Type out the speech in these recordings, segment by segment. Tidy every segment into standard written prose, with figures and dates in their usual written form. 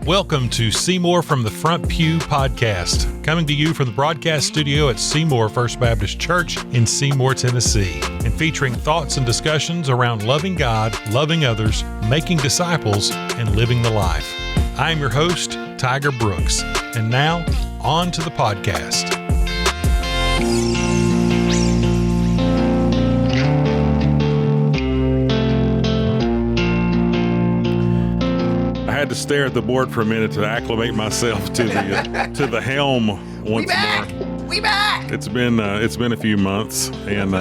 Welcome to Seymour from the Front Pew podcast, coming to you from the broadcast studio at Seymour First Baptist Church in Seymour, Tennessee, and featuring thoughts and discussions around loving God, loving others, making disciples, and living the life. I am your host, Tiger Brooks, and now, on to the podcast. I had to stare at the board for a minute to acclimate myself to the helm once more. We back. It's been a few months, and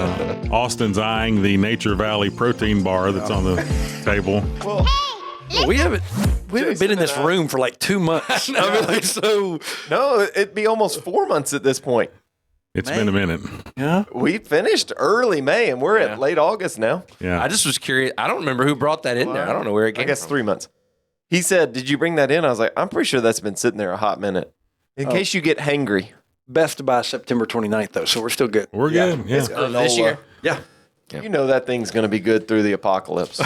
Austin's eyeing the Nature Valley protein bar that's on the table. Well, We haven't been in this room for like 2 months. no, it'd be almost 4 months at this point. It's been a minute. Yeah. We finished early May, and we're at late August now. Yeah. I just was curious. I don't remember who brought that in there. I don't know where it came I guess from. 3 months. He said, "Did you bring that in?" I was like, "I'm pretty sure that's been sitting there a hot minute." In case you get hangry. Best by September 29th, though, so we're still good. We're good. Yeah. It's Of this granola. year? Yeah. You know that thing's going to be good through the apocalypse.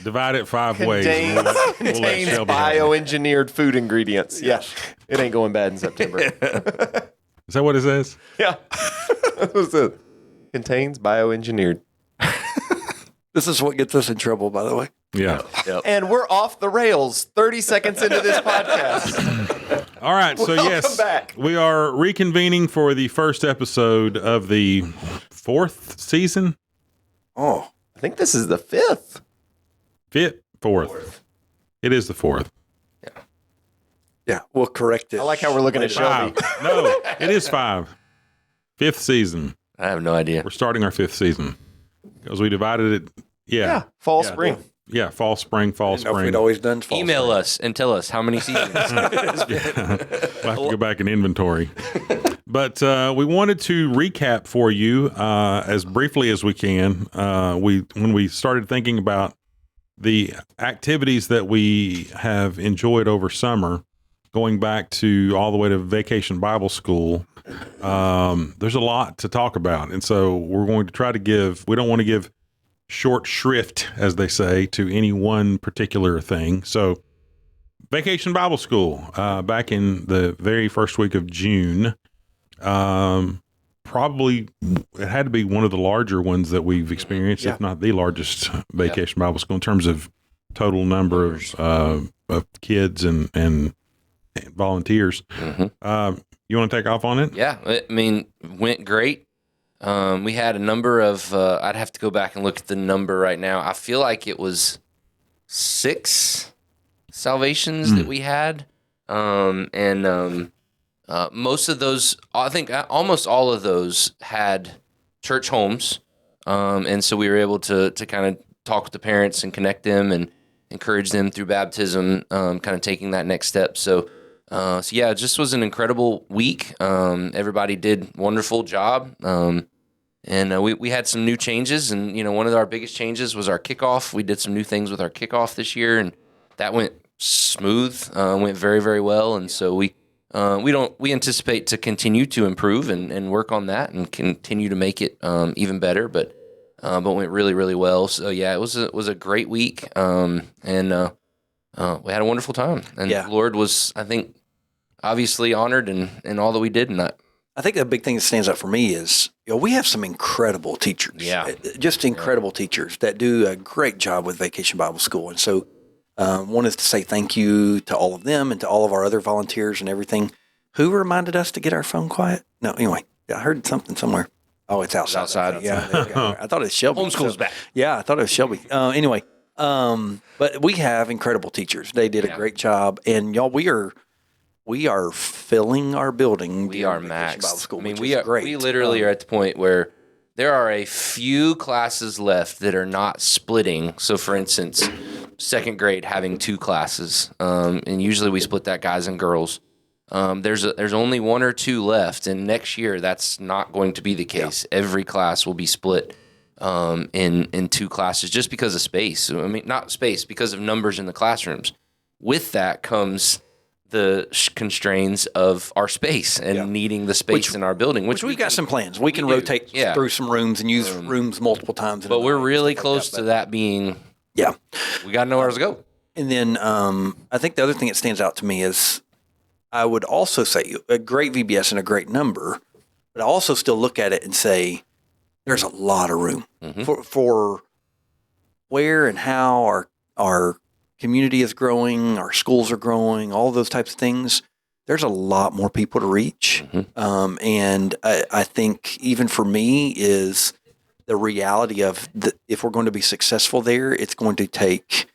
Divide it 5 ways. and we'll let Contains Shelby have it. bioengineered food ingredients. Yeah. It ain't going bad in September. Is that what it says? Yeah. That was it. Contains bioengineered. This is what gets us in trouble, by the way. Yeah. And we're off the rails 30 seconds into this podcast. All right. So Welcome yes, back. we are reconvening for the first episode of the 4th season. Oh. I think this is the 5th. Fourth. It is the 4th. Yeah, we'll correct it. I like how we're looking at Shelby. 5. No, it is 5. 5th season. I have no idea. We're starting our 5th season because we divided it. Yeah. Fall, spring. Yeah. Fall, spring, fall, I didn't know if spring. we'd always done fall Email spring. us and tell us how many seasons. We'll have to go back and inventory. But we wanted to recap for you as briefly as we can. When we started thinking about the activities that we have enjoyed over summer, going back to all the way to Vacation Bible School, there's a lot to talk about. And so we're going to try to we don't want to give short shrift, as they say, to any one particular thing. So Vacation Bible School, back in the very first week of June, probably it had to be one of the larger ones that we've experienced, if not the largest Vacation Bible School in terms of total number of kids and volunteers. Mm-hmm. You want to take off on it? Yeah, I mean, went great. We had a number of, I'd have to go back and look at the number right now. I feel like it was 6 salvations that we had. Most of those, I think almost all of those had church homes. And so we were able to kind of talk with the parents and connect them and encourage them through baptism, kind of taking that next step. So yeah, it just was an incredible week. Everybody did a wonderful job. And we had some new changes, and one of our biggest changes was our kickoff. We did some new things with our kickoff this year, and that went smooth, went very, very well. And so we anticipate to continue to improve and work on that and continue to make it even better. But went really, really well. So yeah, it was a great week, and we had a wonderful time. And the Lord was, I think, obviously honored in all that we did in that. I think the big thing that stands out for me is, we have some incredible teachers. Yeah. Just incredible teachers that do a great job with Vacation Bible School. And so wanted to say thank you to all of them and to all of our other volunteers and everything. Who reminded us to get our phone quiet? No, anyway, I heard something somewhere. Oh, it's outside. outside. Yeah. there you go. I thought it was Shelby. Homeschool's back. Yeah, I thought it was Shelby. Anyway, but we have incredible teachers. They did a great job. And y'all, we are filling our building. We are during Vacation Bible maxed. School, I mean, which is great. we literally are at the point where there are a few classes left that are not splitting. So, for instance, second grade having 2 classes, and usually we split that guys and girls. There's only 1 or 2 left, and next year that's not going to be the case. Yeah. Every class will be split in 2 classes just because of space. I mean, not space, because of numbers in the classrooms. With that comes the constraints of our space and needing the space in our building, which we've got some plans. We can rotate through some rooms and use rooms multiple times. But we're really close to that being. Yeah, we got nowhere to go. And then I think the other thing that stands out to me is I would also say a great VBS and a great number, but I also still look at it and say there's a lot of room for where and how our community is growing, our schools are growing, all those types of things. There's a lot more people to reach. And I think even for me is the reality of if we're going to be successful there, it's going to take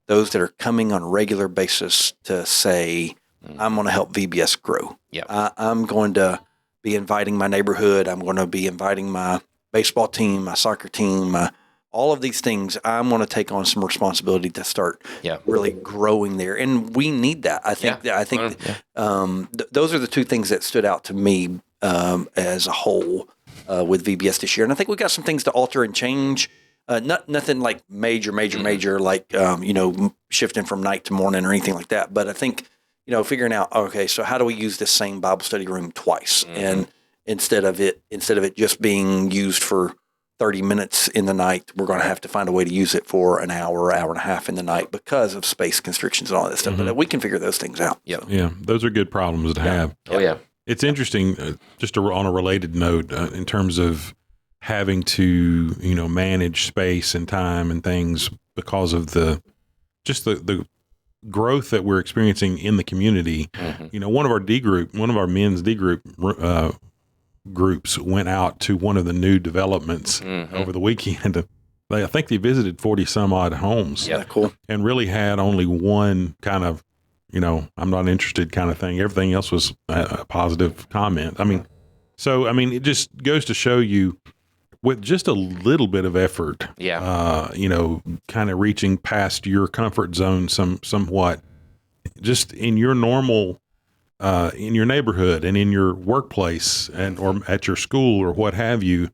those that are coming on a regular basis to say, I'm going to help VBS grow. I'm going to be inviting my neighborhood. I'm going to be inviting my baseball team, my soccer team, all of these things. I'm going to take on some responsibility to start really growing there. And we need that. I think those are the two things that stood out to me as a whole with VBS this year. And I think we got some things to alter and change. Nothing like major, like, shifting from night to morning or anything like that. But I think, figuring out, okay, so how do we use this same Bible study room twice? And instead of it just being used for 30 minutes in the night, we're going to have to find a way to use it for an hour and a half in the night because of space constrictions and all that stuff. But we can figure those things out. So. Yeah, those are good problems to have. Oh, yeah. It's interesting, just on a related note, in terms of having to, manage space and time and things because of the growth that we're experiencing in the community. One of our men's D group groups went out to one of the new developments over the weekend. I think they visited 40 some odd homes. Yeah, cool. And really had only one kind of, I'm not interested kind of thing. Everything else was a positive comment. It just goes to show you with just a little bit of effort, kind of reaching past your comfort zone somewhat, just in your normal, in your neighborhood and in your workplace or at your school or what have you.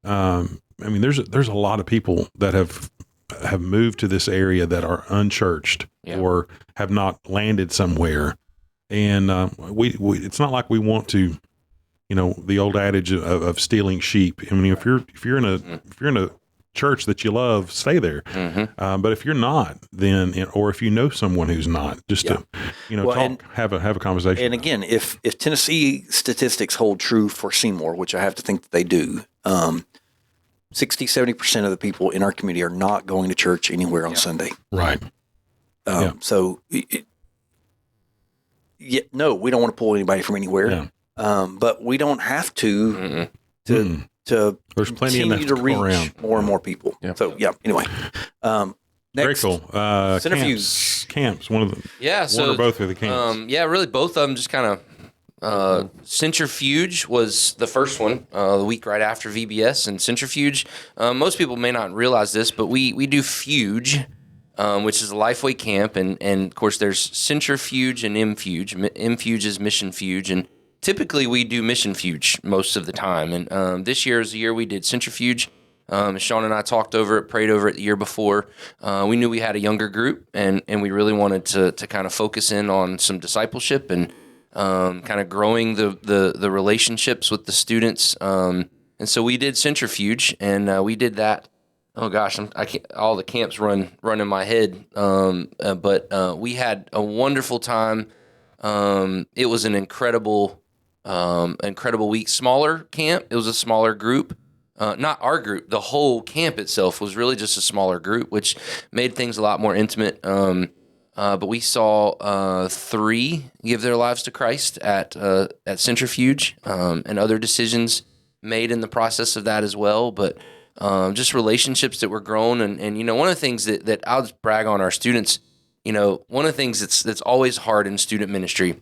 There's a lot of people that have moved to this area that are unchurched or have not landed somewhere. And we it's not like we want to, the old adage of stealing sheep. If you're in a church that you love, stay there. But if you're not, then or if you know someone who's not, just to talk, have a conversation. And again, if Tennessee statistics hold true for Seymour, which I have to think that they do, 60-70% of the people in our community are not going to church anywhere on Sunday. Right. So, no, we don't want to pull anybody from anywhere. Yeah. But we don't have to there's plenty continue to reach around. more and more people. Yeah. So anyway, Very next, cool. Centrifuge. Camps. One of the one or both of the camps. Really both of them just kind of. Centrifuge was the first one, the week right after VBS, and Centrifuge. Most people may not realize this, but we do Fuge, which is a Lifeway camp, and of course there's Centrifuge and M-Fuge. M-Fuge is Mission Fuge, and typically we do Mission Fuge most of the time. And this year is the year we did Centrifuge. Sean and I talked over it, prayed over it the year before. We knew we had a younger group, and we really wanted to kind of focus in on some discipleship and kind of growing the relationships with the students. And so we did Centrifuge, and we did that. Oh gosh, I can't, all the camps run in my head. But we had a wonderful time. It was an incredible week. Smaller camp. It was a smaller group. Not our group. The whole camp itself was really just a smaller group, which made things a lot more intimate. But we saw 3 give their lives to Christ at Centrifuge, and other decisions made in the process of that as well. But just relationships that were grown, and one of the things that I'll just brag on our students. One of the things that's always hard in student ministry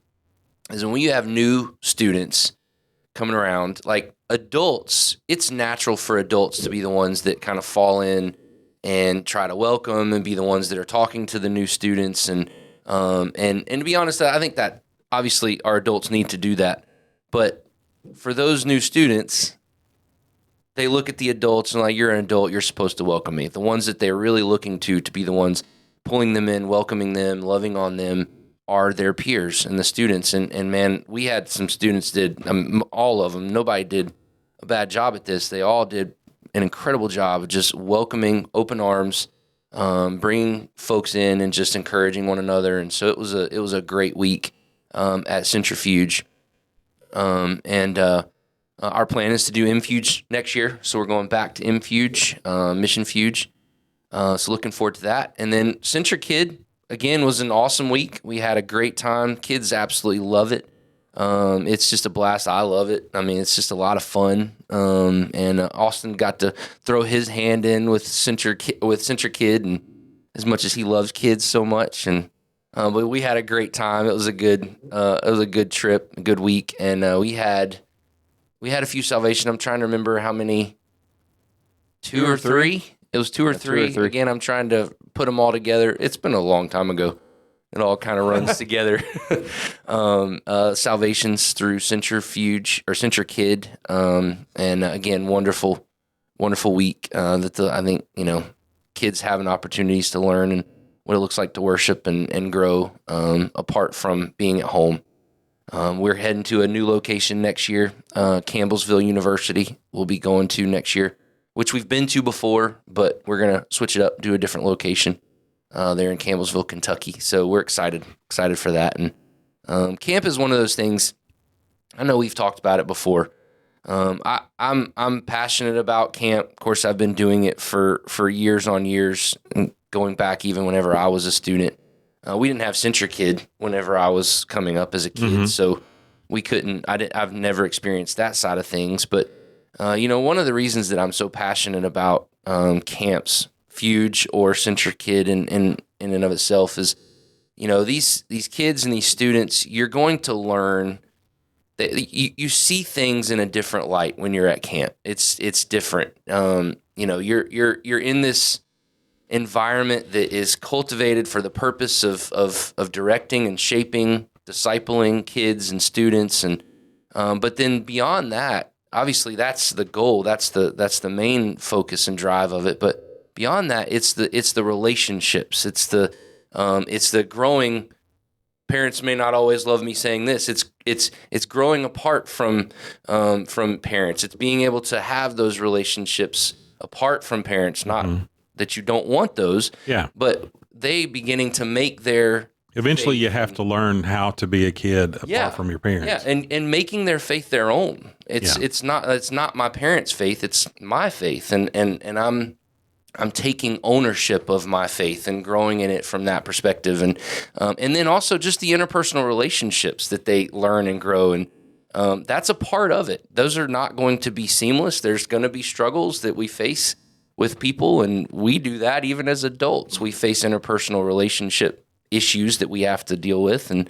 is when you have new students coming around, like adults. It's natural for adults to be the ones that kind of fall in and try to welcome and be the ones that are talking to the new students. And to be honest, I think that obviously our adults need to do that. But for those new students, they look at the adults and like, you're an adult, you're supposed to welcome me. The ones that they're really looking to be the ones pulling them in, welcoming them, loving on them are their peers and the students. And man, we had some students all of them, nobody did a bad job at this. They all did an incredible job of just welcoming, open arms, bringing folks in and just encouraging one another. And so it was a great week at Centrifuge. Our plan is to do MFuge next year, so we're going back to MFuge, Mission Fuge. So looking forward to that. And then CentriKid, again, was an awesome week. We had a great time. Kids absolutely love it. It's just a blast. I love it. I mean, it's just a lot of fun. And Austin got to throw his hand in with CentriKid, and as much as he loves kids so much. And but we had a great time. It was a good trip, a good week, and we had a few salvation. I'm trying to remember how many. Two or three. It was two or three. Again, I'm trying to put them all together. It's been a long time ago. It all kind of runs together. Salvations through Centrifuge or CentriKid, and again, wonderful week. I think kids having opportunities to learn and what it looks like to worship and grow apart from being at home. We're heading to a new location next year. Campbellsville University we'll be going to next year, which we've been to before, but we're going to switch it up, do a different location there in Campbellsville, Kentucky. So we're excited for that. And camp is one of those things, I know we've talked about it before. I'm passionate about camp. Of course, I've been doing it for years on years, going back even whenever I was a student. We didn't have CentriKid whenever I was coming up as a kid, so we couldn't. I've never experienced that side of things. But one of the reasons that I'm so passionate about camps, Fuge or CentriKid, in and of itself is, these kids and these students, you're going to learn that you see things in a different light when you're at camp. It's different. You're in this environment that is cultivated for the purpose of directing and shaping, discipling kids and students, and but then beyond that, obviously that's the goal, that's the main focus and drive of it. But beyond that, it's the relationships, it's the growing. Parents may not always love me saying this. It's growing apart from parents. It's being able to have those relationships apart from parents, not that you don't want those. Yeah. But they beginning to make their eventually you have to learn how to be a kid apart from your parents. Yeah, and making their faith their own. It's not my parents' faith, it's my faith. And I'm taking ownership of my faith and growing in it from that perspective. And then also just the interpersonal relationships that they learn and grow. And that's a part of it. Those are not going to be seamless. There's going to be struggles that we face with people, and we do that even as adults. We face interpersonal relationship issues that we have to deal with, and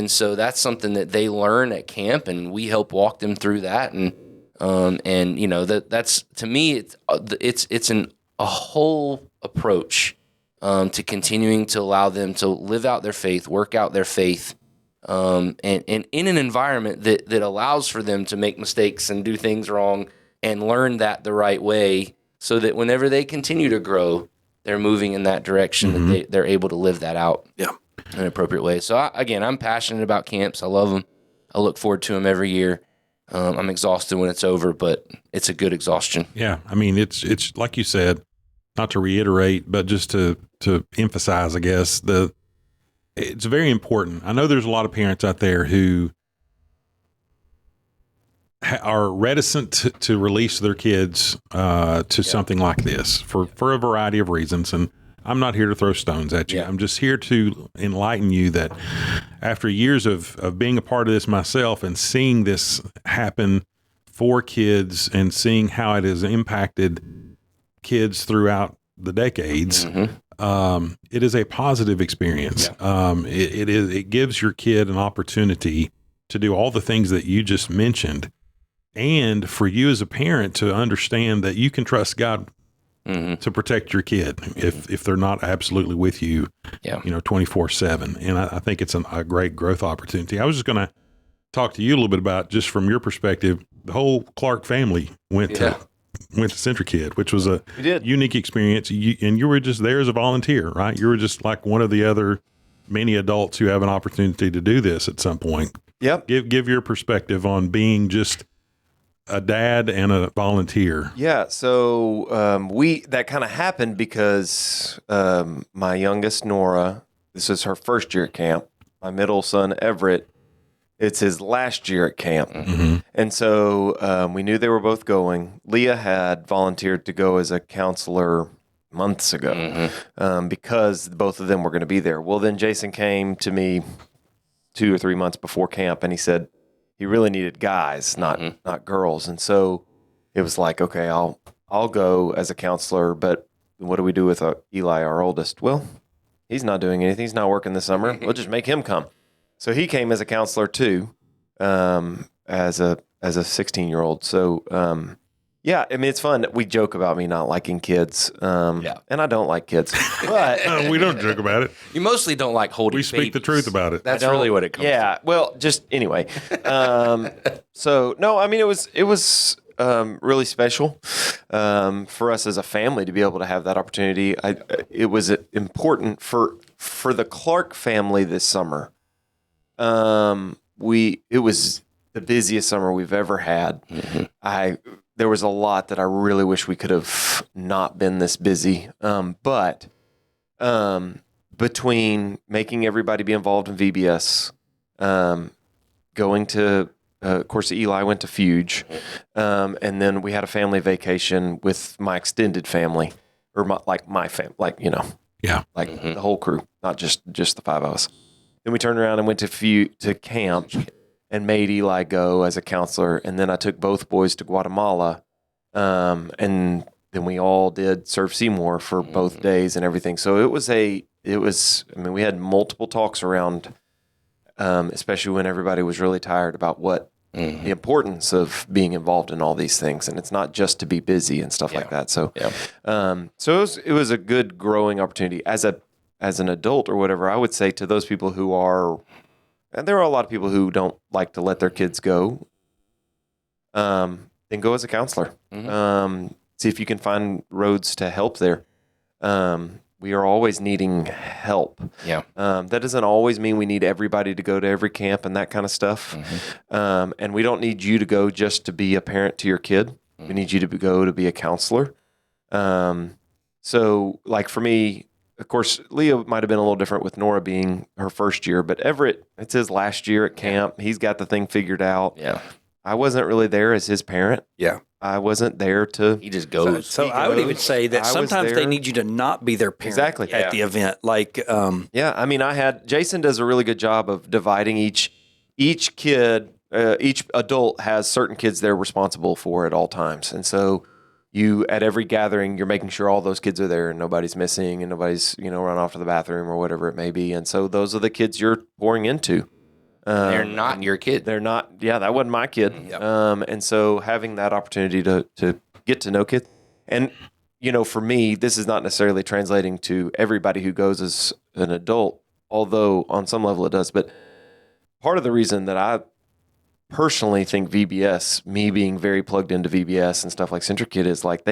so that's something that they learn at camp, and we help walk them through that. And that's to me, it's a whole approach to continuing to allow them to live out their faith, work out their faith, and in an environment that allows for them to make mistakes and do things wrong and learn that the right way, so that whenever they continue to grow, they're moving in that direction, that they're able to live that out in an appropriate way. So I'm passionate about camps. I love them. I look forward to them every year. I'm exhausted when it's over, but it's a good exhaustion. Yeah. I mean, it's like you said, not to reiterate, but just to emphasize, I guess, it's very important. I know there's a lot of parents out there who are reticent to release their kids to something like this for a variety of reasons. And I'm not here to throw stones at you. Yeah. I'm just here to enlighten you that after years of being a part of this myself and seeing this happen for kids and seeing how it has impacted kids throughout the decades, it is a positive experience. Yeah. It gives your kid an opportunity to do all the things that you just mentioned. And for you as a parent to understand that you can trust God to protect your kid if they're not absolutely with you, 24/7. And I think it's a great growth opportunity. I was just going to talk to you a little bit about, just from your perspective, the whole Clark family went to CentriKid, which was a unique experience. And you were just there as a volunteer, right? You were just like one of the other many adults who have an opportunity to do this at some point. Yep. Give your perspective on being just a dad and a volunteer. Yeah, so that kind of happened because my youngest Nora, this is her first year at camp. My middle son Everett, it's his last year at camp, and so we knew they were both going. Leah had volunteered to go as a counselor months ago because both of them were going to be there. Well, then Jason came to me 2 or 3 months before camp, and he said he really needed guys, not girls. And so it was like, okay, I'll go as a counselor, but what do we do with Eli, our oldest? Well, he's not doing anything. He's not working this summer. We'll just make him come. So he came as a counselor too, as a 16-year-old. So yeah, I mean, it's fun. We joke about me not liking kids, and I don't like kids, but We don't joke about it. You mostly don't like holding. We speak the truth about it. That's really what it comes. yeah. Well, just anyway. So no, I mean, it was really special for us as a family to be able to have that opportunity. It was important for the Clark family this summer. It was the busiest summer we've ever had. There was a lot that I really wish we could have not been this busy. But between making everybody be involved in VBS, going to, of course, Eli went to Fuge, and then we had a family vacation with my extended family, or my family, the whole crew, not just the five of us. Then we turned around and went to camp and made Eli go as a counselor. And then I took both boys to Guatemala. And then we all did serve Seymour for both days and everything. So it was, I mean, we had multiple talks around, especially when everybody was really tired about what the importance of being involved in all these things. And it's not just to be busy and stuff like that. So, so it was a good growing opportunity as an adult or whatever. I would say to those people who are, and there are a lot of people who don't like to let their kids go, then go as a counselor. See if you can find roads to help there. We are always needing help. That doesn't always mean we need everybody to go to every camp and that kind of stuff. And we don't need you to go just to be a parent to your kid. We need you to go to be a counselor. So like for me, of course, Leah might have been a little different with Nora being her first year, but Everett, it's his last year at camp. He's got the thing figured out. I wasn't really there as his parent. I wasn't there to... He just goes. So I would even say that sometimes they need you to not be their parent at the event. Like, yeah, I mean, Jason does a really good job of dividing each kid, each adult has certain kids they're responsible for at all times. And so you, at every gathering, you're making sure all those kids are there and nobody's missing and nobody's, run off to the bathroom or whatever it may be. And so those are the kids you're pouring into. They're not your kid. They're not. Yeah, that wasn't my kid. And so having that opportunity to get to know kids, and for me, this is not necessarily translating to everybody who goes as an adult, although on some level it does. But part of the reason that I personally think VBS, me being very plugged into VBS and stuff like Central Kid, is like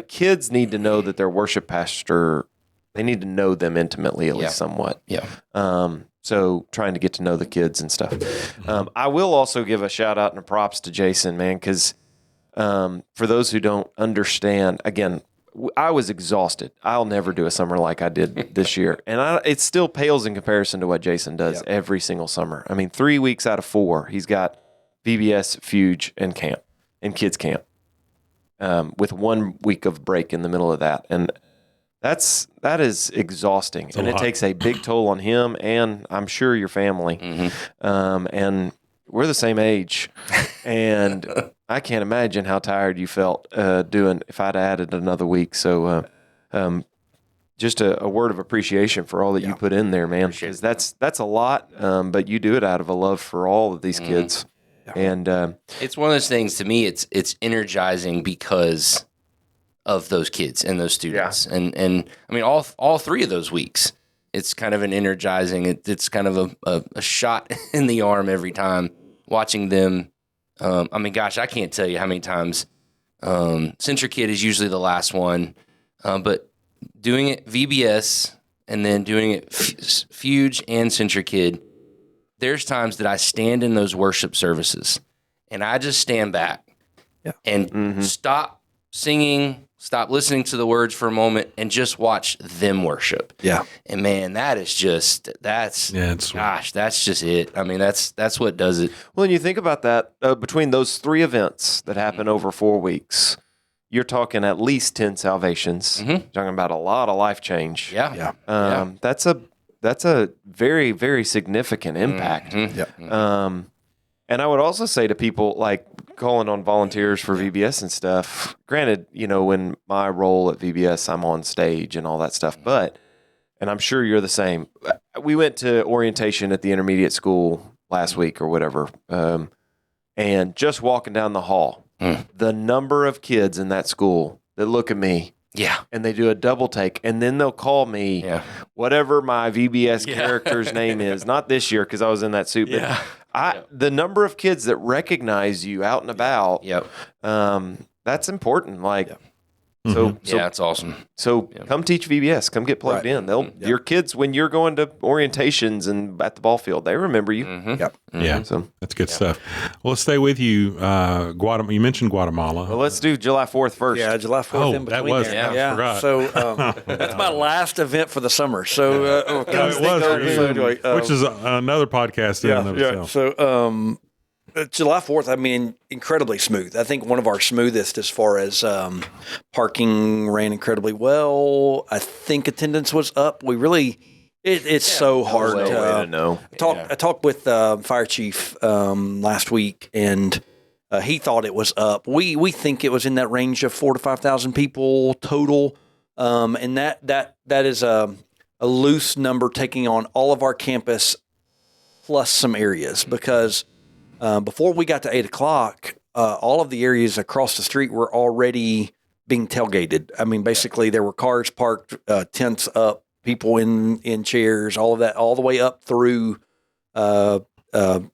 kids need to know that their worship pastor, they need to know them intimately, at least somewhat. So trying to get to know the kids and stuff. I will also give a shout out and a props to Jason, man, because for those who don't understand, again, I was exhausted. I'll never do a summer like I did this year. And it still pales in comparison to what Jason does every single summer. I mean, 3 weeks out of 4, he's got VBS, Fuge, and camp, and kids camp, with 1 week of break in the middle of that. And that is exhausting, and it takes a big toll on him and I'm sure your family. And we're the same age, and I can't imagine how tired you felt doing if I'd added another week. So, just a word of appreciation for all that you put in there, man, because that's a lot. But you do it out of a love for all of these kids, and it's one of those things. To me, it's energizing because of those kids and those students. And I mean, all 3 of those weeks, it's kind of an energizing, it's kind of a shot in the arm every time watching them. I mean, gosh, I can't tell you how many times Central Kid is usually the last one, but doing it VBS and then doing it Fuge and Central Kid, there's times that I stand in those worship services and I just stand back and stop singing, stop listening to the words for a moment, and just watch them worship. Yeah. And man, that's just it. I mean, that's what does it. Well, and you think about that, between those 3 events that happen over 4 weeks, you're talking at least 10 salvations. You're talking about a lot of life change. Yeah. That's a very, very significant impact. And I would also say to people, like, calling on volunteers for VBS and stuff, granted, in my role at VBS, I'm on stage and all that stuff, and I'm sure you're the same. We went to orientation at the intermediate school last week or whatever, and just walking down the hall, the number of kids in that school that look at me, and they do a double take, and then they'll call me whatever my VBS character's name is. Not this year because I was in that suit, but the number of kids that recognize you out and about, that's important. Like, so it's awesome. So come teach VBS. Come get plugged in. Your kids, when you're going to orientations and at the ball field, they remember you. Yeah, so that's good stuff. Well, let's stay with you. Guatemala. You mentioned Guatemala. Well, let's do July 4th first. Yeah, July 4th in between that was there. I forgot. So that's my last event for the summer. So it was, which is another podcast in and of itself. So July 4th, I mean, incredibly smooth. I think one of our smoothest as far as parking ran incredibly well. I think attendance was up. We really, it's so hard to know. I talked with Fire Chief last week, and he thought it was up. We think it was in that range of 4,000 to 5,000 people total, and that is a loose number taking on all of our campus plus some areas because. Before we got to 8 o'clock, all of the areas across the street were already being tailgated. I mean, basically there were cars parked, tents up, people in chairs, all of that, all the way up through, like the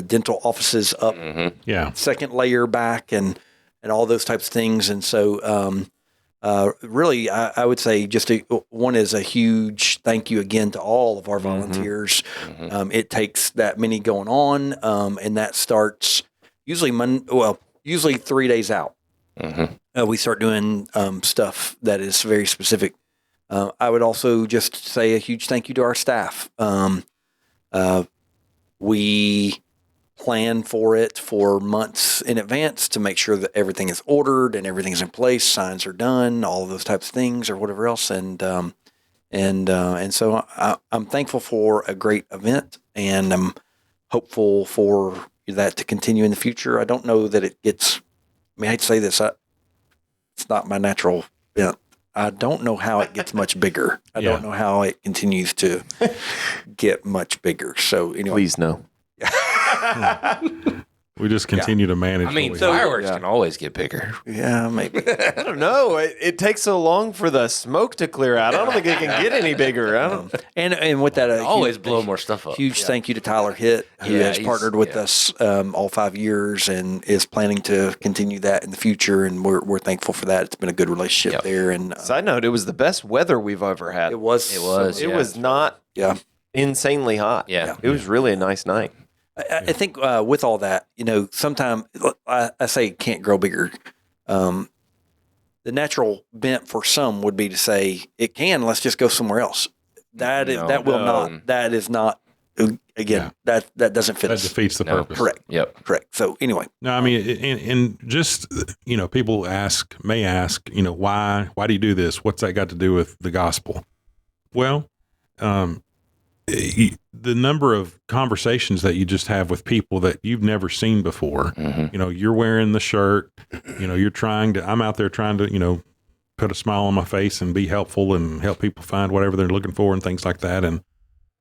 dental offices up, second layer back and all those types of things. And so, really, I would say one is a huge thank you again to all of our volunteers. It takes that many going on, and that starts usually 3 days out. We start doing stuff that is very specific. I would also just say a huge thank you to our staff. We plan for it for months in advance to make sure that everything is ordered and everything's in place, signs are done, all of those types of things or whatever else. And so I'm thankful for a great event, and I'm hopeful for that to continue in the future. I don't know that it gets, I hate to say this, it's not my natural bent. I don't know how it gets much bigger. I don't know how it continues to get much bigger. So anyway. Please no. We just continue to manage. I mean, fireworks can always get bigger. Yeah, maybe. I don't know. It takes so long for the smoke to clear out. I don't think it can get any bigger. I don't. And with that, always blow more stuff up. Huge thank you to Tyler Hitt, who has partnered with us all 5 years and is planning to continue that in the future. And we're thankful for that. It's been a good relationship there. And side note, it was the best weather we've ever had. It was. It was not insanely hot. Yeah. It was really a nice night. I think with all that, sometimes I say it can't grow bigger. The natural bent for some would be to say it can. Let's just go somewhere else. That is not. Again, that doesn't fit. That defeats the purpose. Correct. Yep. Correct. So anyway, no, I mean, and just people may ask, why do you do this? What's that got to do with the gospel? Well, the number of conversations that you just have with people that you've never seen before, you're wearing the shirt, I'm out there trying to, put a smile on my face and be helpful and help people find whatever they're looking for and things like that. And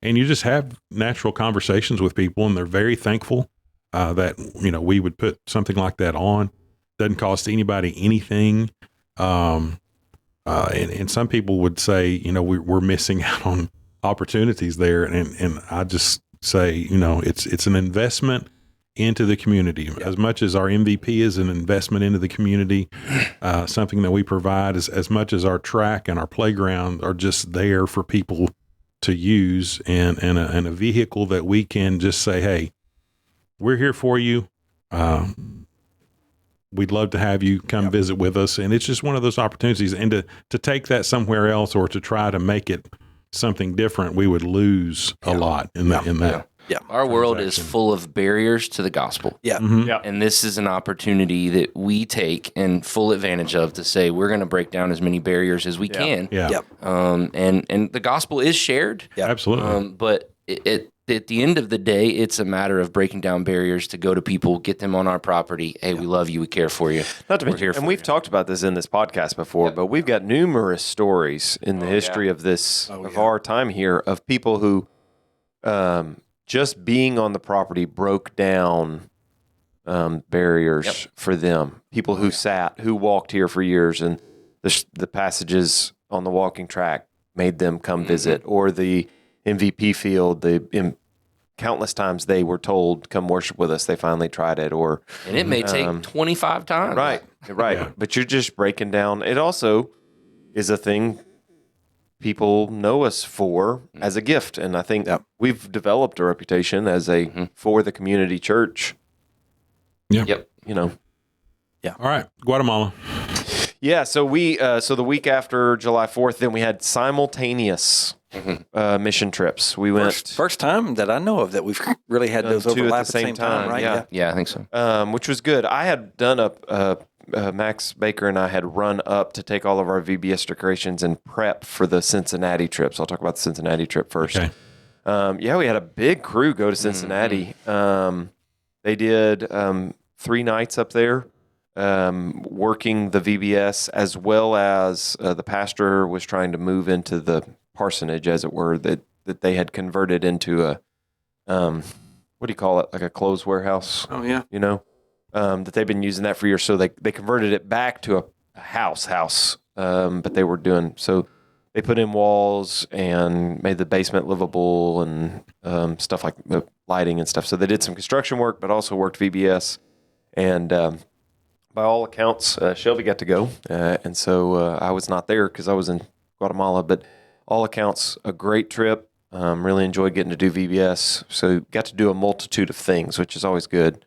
you just have natural conversations with people, and they're very thankful that, we would put something like that on. Doesn't cost anybody anything. And some people would say, we're missing out on opportunities there, and I just say, it's an investment into the community. As much as our MVP is an investment into the community, something that we provide as much as our track and our playground are just there for people to use, and a vehicle that we can just say, hey, we're here for you. we'd love to have you come visit with us. And it's just one of those opportunities. And to take that somewhere else or to try to make it something different, we would lose a lot in that. Yeah. Our world is full of barriers to the gospel. Yeah. And this is an opportunity that we take and full advantage of to say we're going to break down as many barriers as we can. Yeah. Yep. And the gospel is shared. Yeah. Absolutely. But at the end of the day, it's a matter of breaking down barriers to go to people, get them on our property. Hey, we love you. We care for you. Not to mention, and we've talked about this in this podcast before, but we've got numerous stories in the history of this, of our time here, of people who just being on the property broke down barriers for them. People who walked here for years, and the passages on the walking track made them come visit, or the MVP field, countless times they were told, come worship with us. They finally tried it, and it may take 25 times. Right. Yeah. But you're just breaking down. It also is a thing people know us for as a gift. And I think we've developed a reputation as for the community church. Yeah. Yep. All right. Guatemala. Yeah. So so the week after July 4th, then we had simultaneous mission trips. We went first time that I know of that we've really had those overlap at the same time, right? Yeah, I think so. Which was good. I had done Max Baker and I had run up to take all of our VBS decorations and prep for the Cincinnati trips. I'll talk about the Cincinnati trip first. Okay. We had a big crew go to Cincinnati. They did 3 nights up there, working the VBS, as well as the pastor was trying to move into the parsonage, as it were, that they had converted into a what do you call it, like a clothes warehouse. Oh yeah. That they've been using that for years. So they converted it back to a house. But they were doing, so they put in walls and made the basement livable and stuff like lighting and stuff. So they did some construction work, but also worked VBS. And by all accounts, Shelby got to go. And so I was not there because I was in Guatemala, but all accounts, a great trip. Really enjoyed getting to do VBS. So got to do a multitude of things, which is always good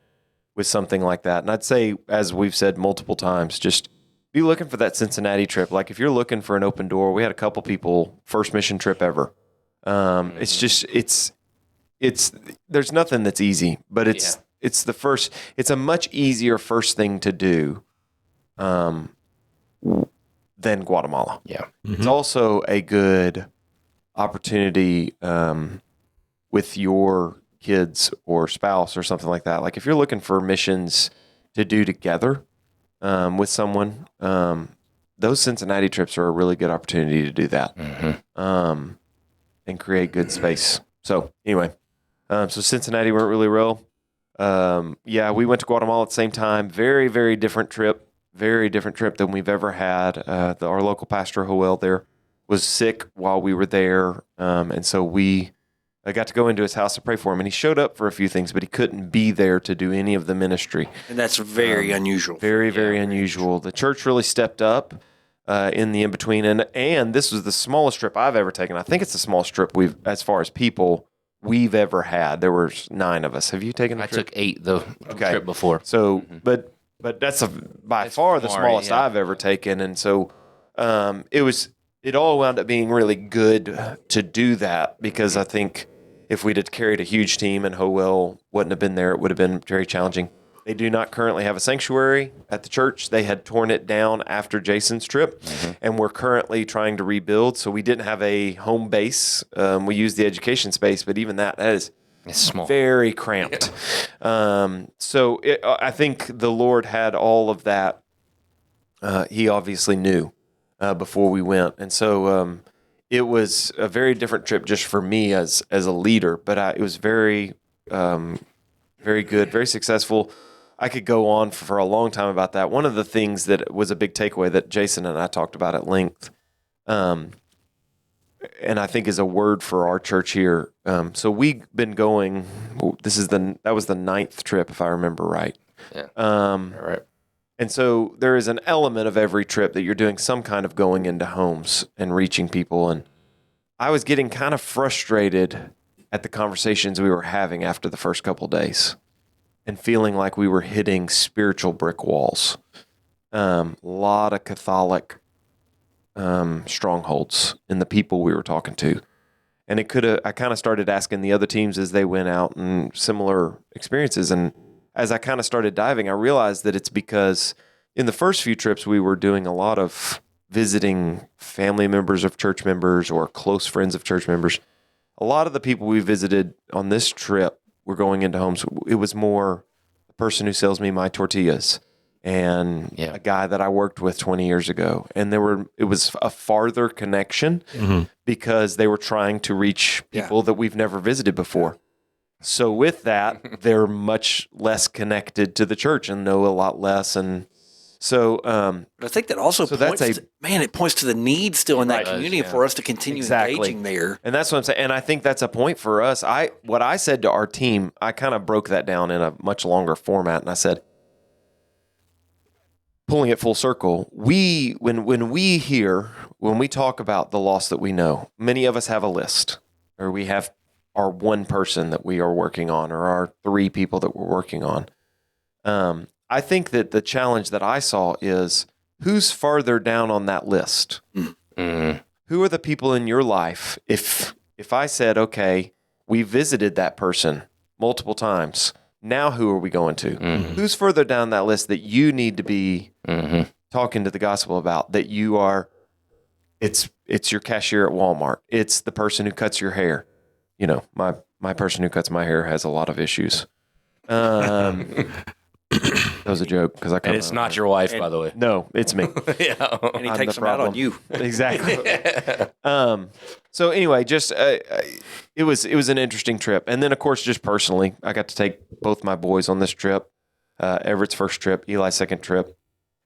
with something like that. And I'd say, as we've said multiple times, just be looking for that Cincinnati trip. Like if you're looking for an open door, we had a couple people, first mission trip ever. It's there's nothing that's easy, but it's a much easier first thing to do than Guatemala. Yeah. It's also a good opportunity with your kids or spouse or something like that. Like if you're looking for missions to do together with someone, those Cincinnati trips are a really good opportunity to do that and create good space. So anyway, so Cincinnati went really well. We went to Guatemala at the same time. Very, very different trip. Very different trip than we've ever had. Our local pastor, Joel, there was sick while we were there. And so I got to go into his house to pray for him. And he showed up for a few things, but he couldn't be there to do any of the ministry. And that's very unusual. Very, very unusual. The church really stepped up in the in-between. And this was the smallest trip I've ever taken. I think it's the smallest trip as far as people we've ever had. There were 9 of us. Have you taken a trip? I took 8 the trip before. So, but that's by far the smallest I've ever taken. And so it all wound up being really good to do that, because I think if we'd have carried a huge team and Howell wouldn't have been there, it would have been very challenging. They do not currently have a sanctuary at the church. They had torn it down after Jason's trip, and we're currently trying to rebuild. So we didn't have a home base. We used the education space, but even that is small, very cramped. I think the Lord had all of that. He obviously knew before we went, and so it was a very different trip just for me as a leader. But it was very, very good, very successful. I could go on for a long time about that. One of the things that was a big takeaway that Jason and I talked about at length, and I think is a word for our church here. So we've been going. That was the 9th trip, if I remember right. Yeah. Right. And so there is an element of every trip that you're doing some kind of going into homes and reaching people. And I was getting kind of frustrated at the conversations we were having after the first couple of days. and feeling like we were hitting spiritual brick walls. A lot of Catholic strongholds in the people we were talking to. And I kind of started asking the other teams as they went out and similar experiences. And as I kind of started diving, I realized that it's because in the first few trips, we were doing a lot of visiting family members of church members or close friends of church members. A lot of the people we visited on this trip were going into homes. It was more the person who sells me my tortillas and a guy that I worked with 20 years ago. And it was a farther connection because they were trying to reach people that we've never visited before. So with that, they're much less connected to the church and know a lot less. And so, but I think that also points it points to the need still in that community for us to continue engaging there. And that's what I'm saying. And I think that's a point for us. What I said to our team, I kind of broke that down in a much longer format. And I said, pulling it full circle, when we talk about the loss that we know, many of us have a list, or we have our one person that we are working on, or our 3 people that we're working on. I think that the challenge that I saw is who's farther down on that list? Mm-hmm. Who are the people in your life? If I said, okay, we visited that person multiple times, now who are we going to? Mm-hmm. Who's further down that list that you need to be talking to the gospel about? That you are, it's your cashier at Walmart. It's the person who cuts your hair. You know, my person who cuts my hair has a lot of issues. That was a joke because I. And it's not your wife, by the way. No, it's me. Yeah, and he takes them out on you. Exactly. So anyway, just it was an interesting trip, and then of course, just personally, I got to take both my boys on this trip. Everett's first trip, Eli's second trip,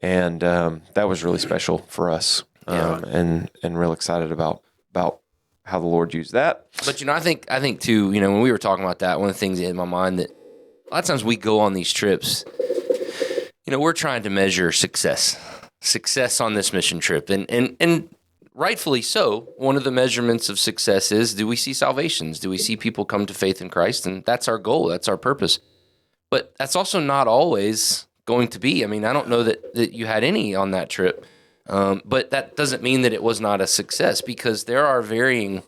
and that was really special for us. And real excited about how the Lord used that. But I think too, when we were talking about that, one of the things in my mind that a lot of times we go on these trips, we're trying to measure success on this mission trip. And rightfully so. One of the measurements of success is, do we see salvations? Do we see people come to faith in Christ? And that's our goal. That's our purpose. But that's also not always going to be. I mean, I don't know that you had any on that trip. But that doesn't mean that it was not a success, because there are varying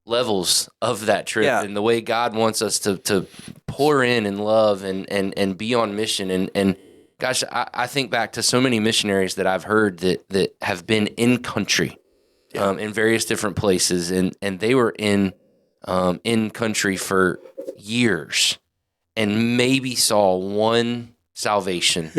levels of that trip and the way God wants us to pour in love and be on mission. And gosh, I think back to so many missionaries that I've heard that have been in country, in various different places, and they were in country for years and maybe saw one salvation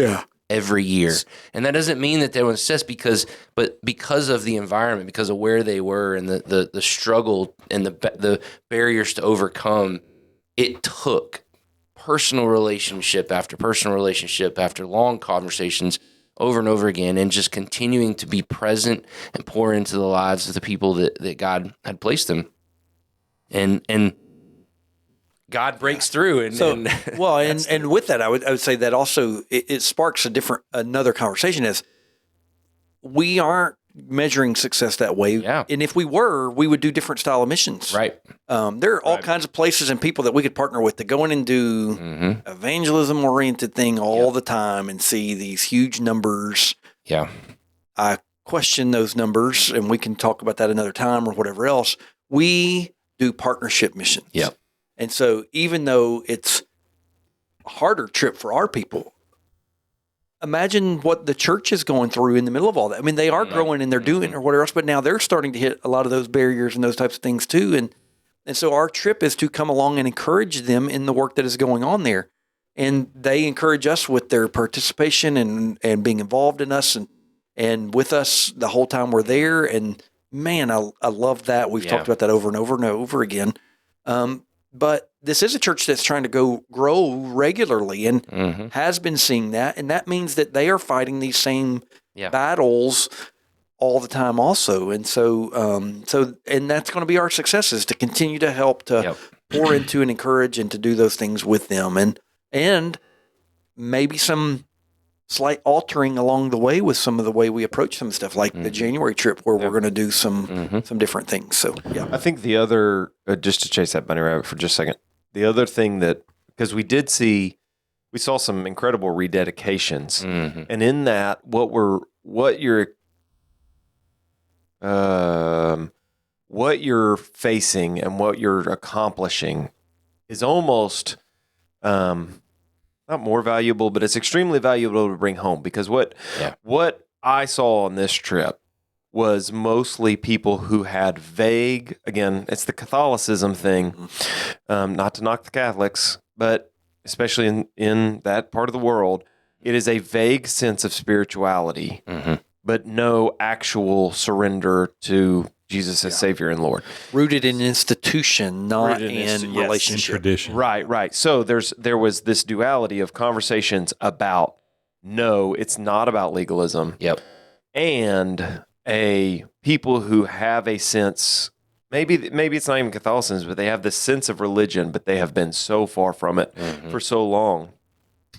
every year. And that doesn't mean that they were success because of the environment, because of where they were and the struggle and the barriers to overcome. It took personal relationship after long conversations over and over again, and just continuing to be present and pour into the lives of the people that God had placed them. And God breaks through. And with that, I would say that also it sparks another conversation, is we aren't measuring success that way. Yeah. And if we were, we would do different style of missions. Right. There are all kinds of places and people that we could partner with to go in and do evangelism oriented thing all the time and see these huge numbers. Yeah. I question those numbers, and we can talk about that another time or whatever else. We do partnership missions. Yeah. And so even though it's a harder trip for our people, imagine what the church is going through in the middle of all that. I mean, they are growing and they're doing or whatever else, but now they're starting to hit a lot of those barriers and those types of things too. And so our trip is to come along and encourage them in the work that is going on there. And they encourage us with their participation and being involved in us and with us the whole time we're there. And man, I love that. We've talked about that over and over and over again. But this is a church that's trying to grow regularly and has been seeing that. And that means that they are fighting these same battles all the time also. And so and that's going to be our success, is to continue to help to pour into and encourage and to do those things with them. And maybe some slight altering along the way with some of the way we approach some stuff, like the January trip where we're going to do some different things. So, I think the other, just to chase that bunny rabbit for just a second, the other thing that, because we did see we saw some incredible rededications. And in that, what you're facing and what you're accomplishing is almost not more valuable, but it's extremely valuable to bring home, because what I saw on this trip was mostly people who had vague, again, it's the Catholicism thing, not to knock the Catholics, but especially in that part of the world, it is a vague sense of spirituality, but no actual surrender to Jesus as Savior and Lord. Rooted in institution, not in relationship. In tradition. Right. So there was this duality of conversations about, no, it's not about legalism. Yep. And a people who have a sense, maybe it's not even Catholicism, but they have this sense of religion, but they have been so far from it for so long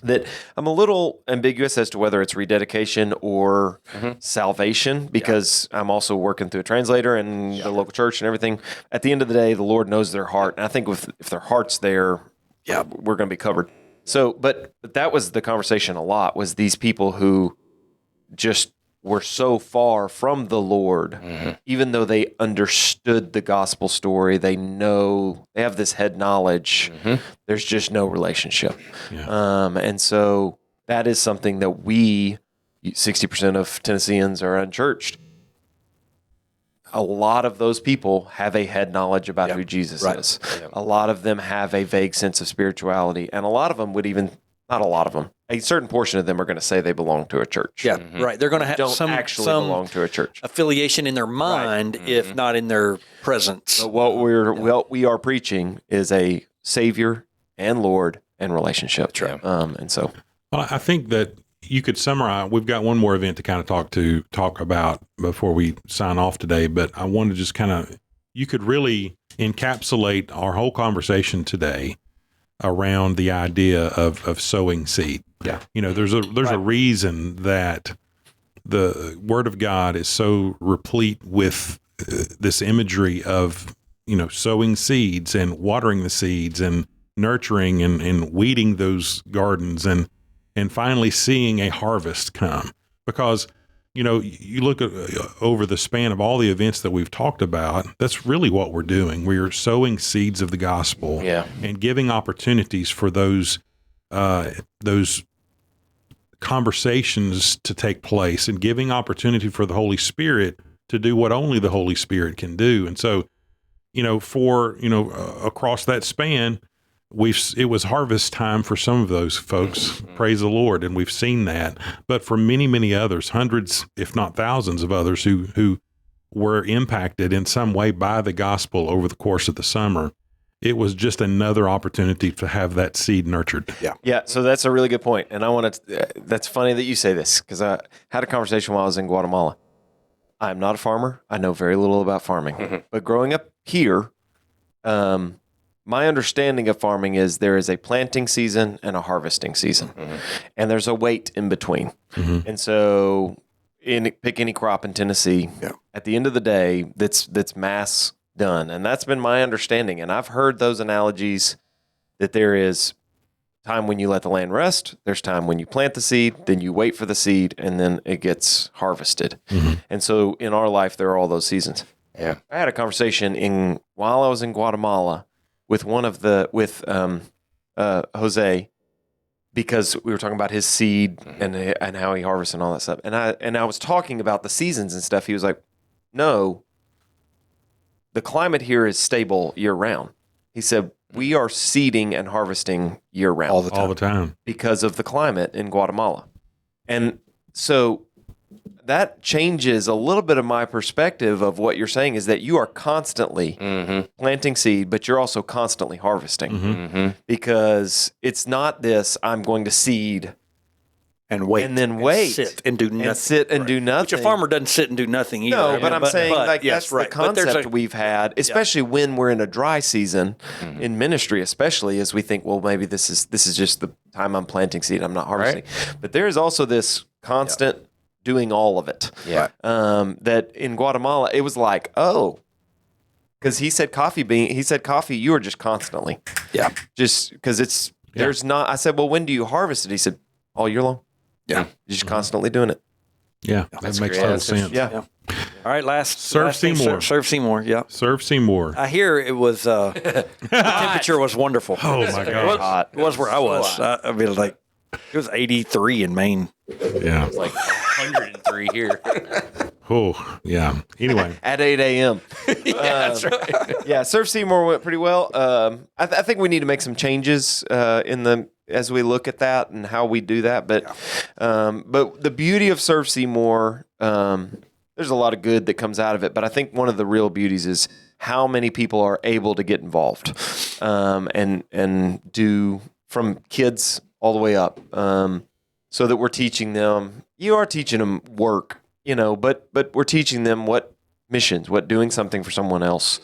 that I'm a little ambiguous as to whether it's rededication or salvation, because I'm also working through a translator and the local church and everything. At the end of the day, the Lord knows their heart. And I think if their heart's there, we're going to be covered. So, but that was the conversation a lot, was these people who just were so far from the Lord, even though they understood the gospel story, they have this head knowledge. There's just no relationship. And so that is something that 60% of Tennesseans are unchurched. A lot of those people have a head knowledge about who Jesus is. A lot of them have a vague sense of spirituality, and a lot of them not a lot of them, a certain portion of them are going to say they belong to a church. Right. They're going to have some belong to a church affiliation in their mind, if not in their presence. But what we are preaching is a Savior and Lord and relationship. And so, well, I think that you could summarize. We've got one more event to kind of talk about before we sign off today, but I want to just you could really encapsulate our whole conversation today around the idea of sowing seed. There's a reason that the Word of God is so replete with this imagery of, sowing seeds and watering the seeds and nurturing and weeding those gardens and finally seeing a harvest come. Because, you look at over the span of all the events that we've talked about, that's really what we're doing. We're sowing seeds of the gospel and giving opportunities for those conversations to take place, and giving opportunity for the Holy Spirit to do what only the Holy Spirit can do. And so, across that span, it was harvest time for some of those folks, praise the Lord, and we've seen that. But for many, many others, hundreds, if not thousands of others who were impacted in some way by the gospel over the course of the summer, it was just another opportunity to have that seed nurtured. Yeah. So that's a really good point. And that's funny that you say this, because I had a conversation while I was in Guatemala. I'm not a farmer. I know very little about farming, but growing up here, my understanding of farming is there is a planting season and a harvesting season, and there's a wait in between. And so, pick any crop in Tennessee. At the end of the day, that's mass done, and that's been my understanding. And I've heard those analogies that there is time when you let the land rest, there's time when you plant the seed, then you wait for the seed, and then it gets harvested. And so, in our life, there are all those seasons. I had a conversation while I was in Guatemala with Jose, because we were talking about his seed and how he harvests and all that stuff. And I was talking about the seasons and stuff. He was like, "No, the climate here is stable year round." He said, "We are seeding and harvesting year round all the time because of the climate in Guatemala." And so that changes a little bit of my perspective of what you're saying, is that you are constantly planting seed, but you're also constantly harvesting, because it's not this, I'm going to seed and wait, and then wait, sit and do nothing, do nothing. Which a farmer doesn't sit and do nothing either. No, but I'm saying that's the concept we've had, especially when we're in a dry season in ministry, especially as we think, well, maybe this is just the time I'm planting seed, I'm not harvesting. But there is also this constant doing all of it. That in Guatemala, it was like, because he said coffee, you are just constantly. Just because it's There's not. I said, well, when do you harvest it? He said, all year long. Yeah. You're just constantly doing it. Yeah, that makes great. total That's sense. Yeah. All right, last Serve last thing, Seymour. Serve Seymour. Yeah. Serve Seymour. I hear it was the temperature was wonderful. Oh my God. Hot. It was where I was. I mean, like it was 83 in Maine. Yeah. Like 103 here. Oh, yeah. Anyway, At 8 a.m. That's right. Yeah, Surf Seymour went pretty well. I think we need to make some changes as we look at that and how we do that. But the beauty of Surf Seymour, there's a lot of good that comes out of it. But I think one of the real beauties is how many people are able to get involved and do from kids all the way up, so that we're teaching them. You are teaching them work, but we're teaching them what missions, what doing something for someone else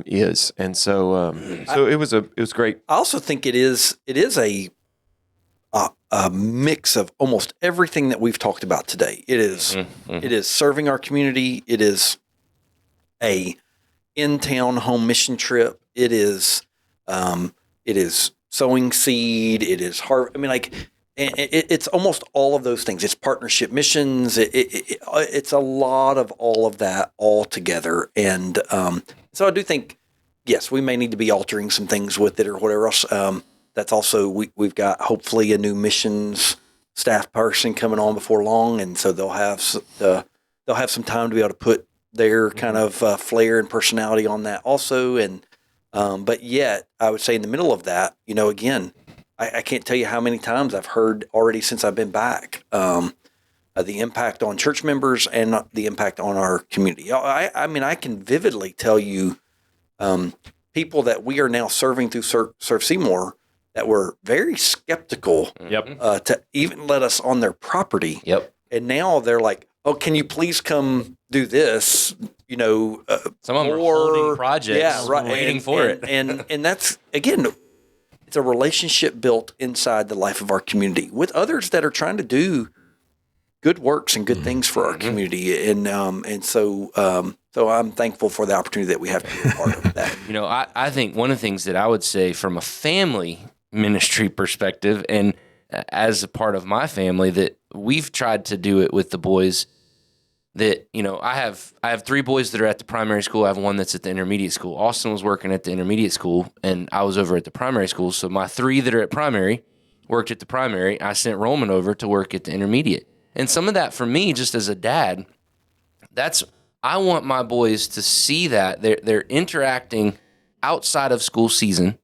is, and so it was great. I also think it is a mix of almost everything that we've talked about today. It is it is serving our community. It is a in-town home mission trip. It is sowing seed. It is I mean, like it's almost all of those things. It's partnership missions. It's a lot of all of that all together. And so I do think, yes, we may need to be altering some things with it or whatever else. That's also we've got hopefully a new missions staff person coming on before long, and so they'll have some time to be able to put their kind of flair and personality on that also. And but yet, I would say in the middle of that, again, I can't tell you how many times I've heard already since I've been back the impact on church members and the impact on our community. I mean, I can vividly tell you people that we are now serving through Surf Seymour that were very skeptical to even let us on their property. Yep. And now they're like, oh, can you please come do this? Some of them are holding projects, waiting for it. And that's, again, it's a relationship built inside the life of our community with others that are trying to do good works and good things for our community. And so I'm thankful for the opportunity that we have to be a part of that. I think one of the things that I would say from a family ministry perspective, and as a part of my family, that we've tried to do it with the boys, that, I have 3 boys that are at the primary school. I have one that's at the intermediate school. Austin was working at the intermediate school, and I was over at the primary school. So my 3 that are at primary worked at the primary. I sent Roman over to work at the intermediate. And some of that for me, just as a dad, I want my boys to see that they're interacting outside of school season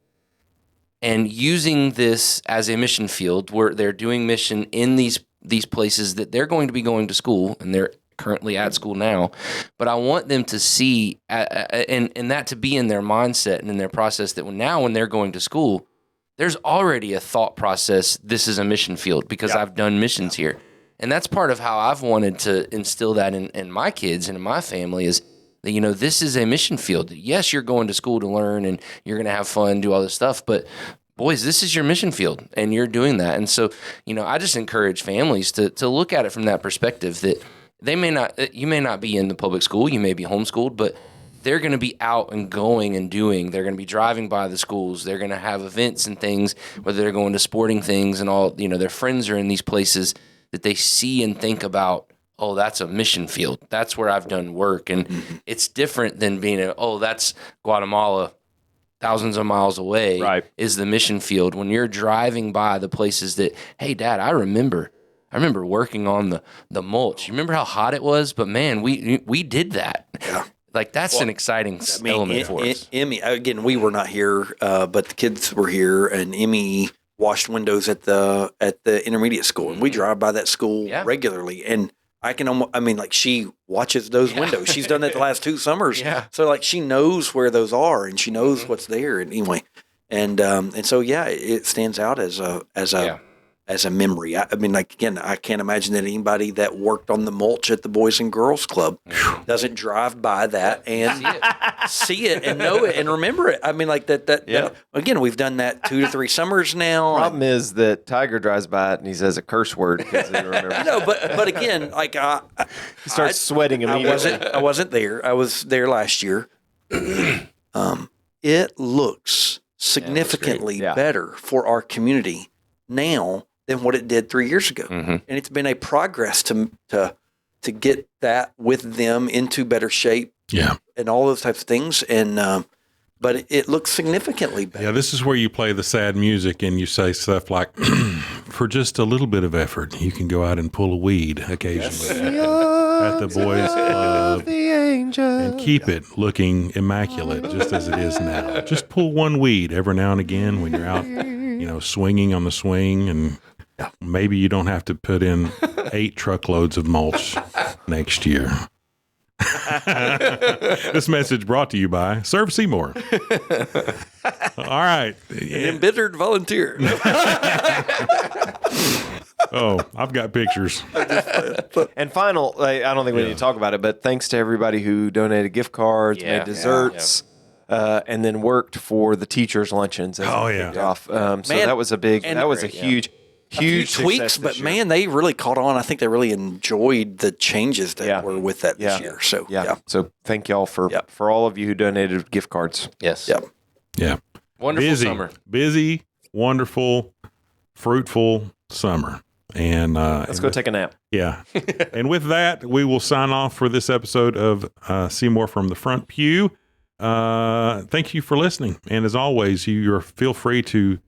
and using this as a mission field where they're doing mission in these places that they're going to be going to school, and they're currently at school now. But I want them to see and that to be in their mindset and in their process that when they're going to school, there's already a thought process. This is a mission field because I've done missions here. And that's part of how I've wanted to instill that in my kids and in my family is that, this is a mission field. Yes, you're going to school to learn and you're going to have fun, do all this stuff, but boys, this is your mission field and you're doing that. And so, I just encourage families to look at it from that perspective that you may not be in the public school, you may be homeschooled, but they're going to be out and going and doing. They're going to be driving by the schools. They're going to have events and things, whether they're going to sporting things and all, their friends are in these places that they see and think about, oh, that's a mission field. That's where I've done work. And it's different than being that's Guatemala, thousands of miles away is the mission field. When you're driving by the places that, hey, Dad, I remember working on the mulch. You remember how hot it was? But man, we did that. Yeah. Like that's an exciting element for us. Emmy, again, we were not here, but the kids were here, and Emmy washed windows at the intermediate school, and we drive by that school regularly. And I can almost, she watches those windows. She's done that the last 2 summers. Yeah. So she knows where those are, and she knows what's there. And anyway, and so it stands out as a memory. Again, I can't imagine that anybody that worked on the mulch at the Boys and Girls Club doesn't drive by that and see it and know it and remember it. That again, we've done that 2 to 3 summers now. Problem is that Tiger drives by it and he says a curse word because he remembers. But again, he starts sweating immediately. I wasn't there. I was there last year. It looks significantly Yeah. better for our community now than what it did 3 years ago. Mm-hmm. And it's been a progress to get that with them into better shape Yeah. and all those types of things. And but it looks significantly better. Yeah, this is where you play the sad music and you say stuff like, for just a little bit of effort, you can go out and pull a weed occasionally at the boys' club and keep it looking immaculate just as it is now. Just pull one weed every now and again when you're out, swinging on the swing, and maybe you don't have to put in 8 truckloads of mulch next year. This message brought to you by Serve Seymour. All right. An embittered volunteer. Oh, I've got pictures. And final, I don't think we need to talk about it, but thanks to everybody who donated gift cards, Yeah. made desserts, and then worked for the teachers' luncheons. As Oh, it yeah. kicked off. So Man, that was a big, and that was a great, huge, huge tweaks, success but this year. man, they really caught on. I think they really enjoyed the changes that Yeah. were with that this year. So yeah. So thank y'all for all of you who donated gift cards. Yes. Yep. Yeah. Wonderful summer. Busy, wonderful, fruitful summer. And Let's go take a nap. yeah. And with that, we will sign off for this episode of Seymour from the Front Pew. Thank you for listening. And as always, you feel free to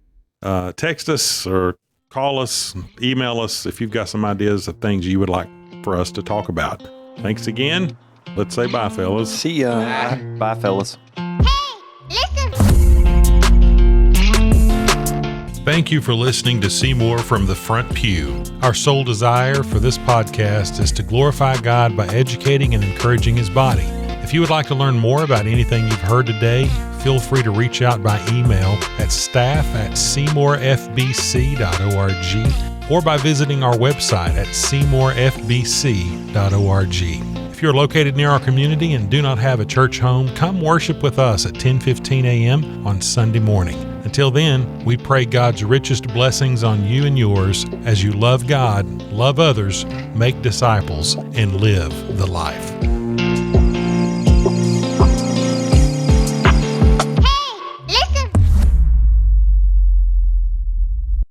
text us or call us, email us if you've got some ideas of things you would like for us to talk about. Thanks again. Let's say bye, fellas. See ya. Bye, fellas. Thank you for listening to Seymour from the Front Pew. Our sole desire for this podcast is to glorify God by educating and encouraging His body. If you would like to learn more about anything you've heard today, feel free to reach out by email at staff@seymourfbc.org or by visiting our website at seymourfbc.org. If you're located near our community and do not have a church home, come worship with us at 10:15 a.m. on Sunday morning. Until then, we pray God's richest blessings on you and yours as you love God, love others, make disciples, and live the life.